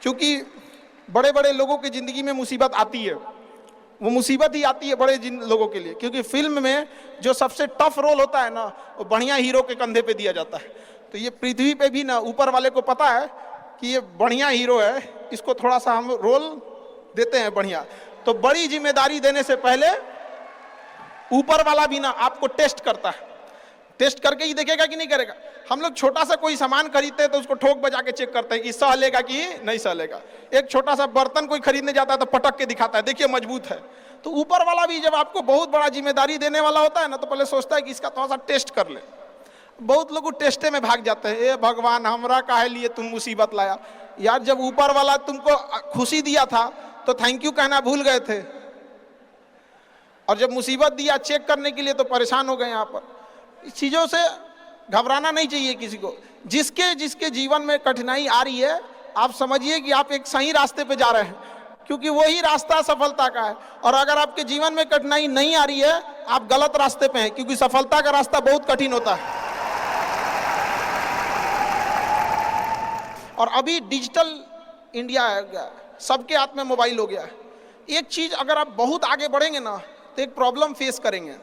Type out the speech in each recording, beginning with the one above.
क्योंकि बड़े बड़े लोगों की ज़िंदगी में मुसीबत आती है, वो मुसीबत ही आती है बड़े लोगों के लिए, क्योंकि फिल्म में जो सबसे टफ रोल होता है ना, वो बढ़िया हीरो के कंधे पे दिया जाता है। तो ये पृथ्वी पे भी ना ऊपर वाले को पता है कि ये बढ़िया हीरो है, इसको थोड़ा सा हम रोल देते हैं बढ़िया। तो बड़ी जिम्मेदारी देने से पहले ऊपर वाला भी ना आपको टेस्ट करता है, टेस्ट करके ही देखेगा कि नहीं करेगा। हम लोग छोटा सा कोई सामान खरीदते हैं तो उसको ठोक बजा के चेक करते हैं कि सह लेगा कि नहीं सह लेगा। एक छोटा सा बर्तन कोई खरीदने जाता है तो पटक के दिखाता है, देखिए मजबूत है। तो ऊपर वाला भी जब आपको बहुत बड़ा जिम्मेदारी देने वाला होता है ना, तो पहले सोचता है कि इसका थोड़ा सा टेस्ट कर ले। बहुत लोग टेस्टे में भाग जाते हैं, ए भगवान हमरा काहे लिए तुम मुसीबत लाया। यार जब ऊपर वाला तुमको खुशी दिया था तो थैंक यू कहना भूल गए थे, और जब मुसीबत दिया चेक करने के लिए तो परेशान हो गए। यहाँ पर इस चीज़ों से घबराना नहीं चाहिए किसी को। जिसके जिसके जीवन में कठिनाई आ रही है, आप समझिए कि आप एक सही रास्ते पे जा रहे हैं, क्योंकि वही रास्ता सफलता का है। और अगर आपके जीवन में कठिनाई नहीं आ रही है, आप गलत रास्ते पे हैं, क्योंकि सफलता का रास्ता बहुत कठिन होता है। और अभी डिजिटल इंडिया है गया, सबके हाथ में मोबाइल हो गया है। एक चीज अगर आप बहुत आगे बढ़ेंगे ना, तो एक प्रॉब्लम फेस करेंगे।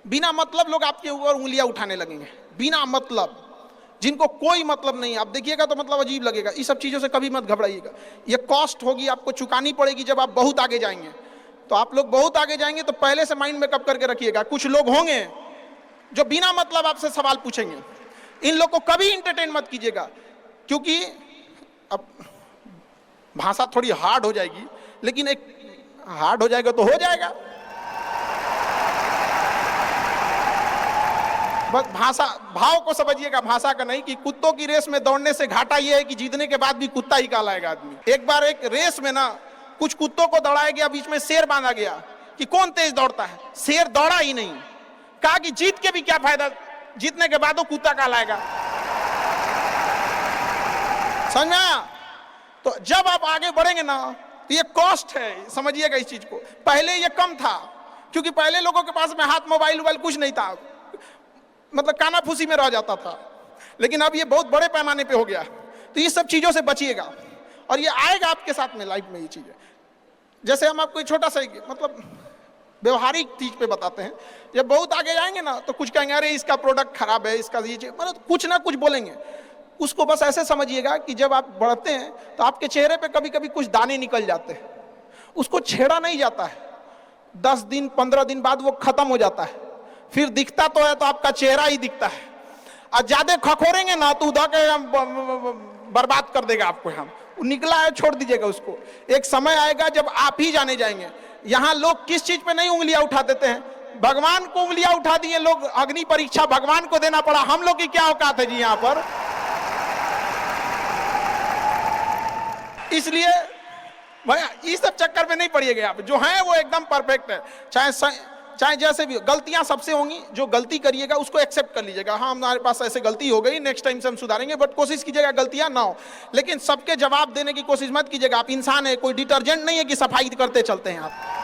बिना मतलब लोग आपके ऊपर उंगलियां उठाने लगेंगे, बिना मतलब, जिनको कोई मतलब नहीं है। आप देखिएगा तो मतलब अजीब लगेगा। इस सब चीज़ों से कभी मत घबराइएगा। ये कॉस्ट होगी, आपको चुकानी पड़ेगी जब आप बहुत आगे जाएंगे। तो आप लोग बहुत आगे जाएंगे तो पहले से माइंड में कब करके रखिएगा, कुछ लोग होंगे जो बिना मतलब आपसे सवाल पूछेंगे। इन लोग को कभी इंटरटेन मत कीजिएगा, क्योंकि अब भाषा थोड़ी हार्ड हो जाएगी, लेकिन एक हार्ड हो जाएगा तो हो जाएगा। बस भाषा भाव को समझिएगा, भाषा का नहीं। कि कुत्तों की रेस में दौड़ने से घाटा यह है कि जीतने के बाद भी कुत्ता ही कहलाएगा आदमी। एक बार एक रेस में ना कुछ कुत्तों को दौड़ाया गया, बीच में शेर बांधा गया कि कौन तेज दौड़ता है। शेर दौड़ा ही नहीं, कहा कि जीत के भी क्या फायदा, जीतने के बाद वो कुत्ता कहलाएगा। समझ में आया? तो जब आप आगे बढ़ेंगे ना, तो ये कॉस्ट है, समझिएगा इस चीज को। पहले ये कम था, क्योंकि पहले लोगों के पास में हाथ मोबाइल कुछ नहीं था, मतलब काना फूसी में रह जाता था। लेकिन अब ये बहुत बड़े पैमाने पे हो गया। तो ये सब चीजों से बचिएगा, और ये आएगा आपके साथ में लाइफ में। ये चीजें जैसे हम आपको छोटा सा मतलब व्यवहारिक चीज पे बताते हैं। जब बहुत आगे जाएंगे ना, तो कुछ कहेंगे अरे इसका प्रोडक्ट खराब है, इसका ये चीज, मतलब कुछ ना कुछ बोलेंगे। उसको बस ऐसे समझिएगा कि जब आप बढ़ते हैं तो आपके चेहरे पे कभी कभी कुछ दाने निकल जाते हैं, उसको छेड़ा नहीं जाता है। 10 दिन 15 दिन बाद वो खत्म हो जाता है, फिर दिखता तो है तो आपका चेहरा ही दिखता है। और ज्यादा खखोरेंगे ना तो उधर के बर्बाद कर देगा आपको। हम निकला है छोड़ दीजिएगा उसको। एक समय आएगा जब आप ही जाने जाएंगे। यहाँ लोग किस चीज पे नहीं उंगलियां उठा देते हैं, भगवान को उंगलियां उठा दिए लोग। अग्नि परीक्षा भगवान को देना पड़ा, हम लोग की क्या औकात है जी यहाँ पर। इसलिए भैया इस सब चक्कर में नहीं पड़िएगा आप। जो है वो एकदम परफेक्ट है, चाहे जैसे भी। गलतियां सबसे होंगी, जो गलती करिएगा उसको एक्सेप्ट कर लीजिएगा। हाँ हमारे पास ऐसे गलती हो गई, नेक्स्ट टाइम से हम सुधारेंगे, बट कोशिश कीजिएगा गलतियां ना हो। लेकिन सबके जवाब देने की कोशिश मत कीजिएगा। आप इंसान है, कोई डिटर्जेंट नहीं है कि सफाई करते चलते हैं आप।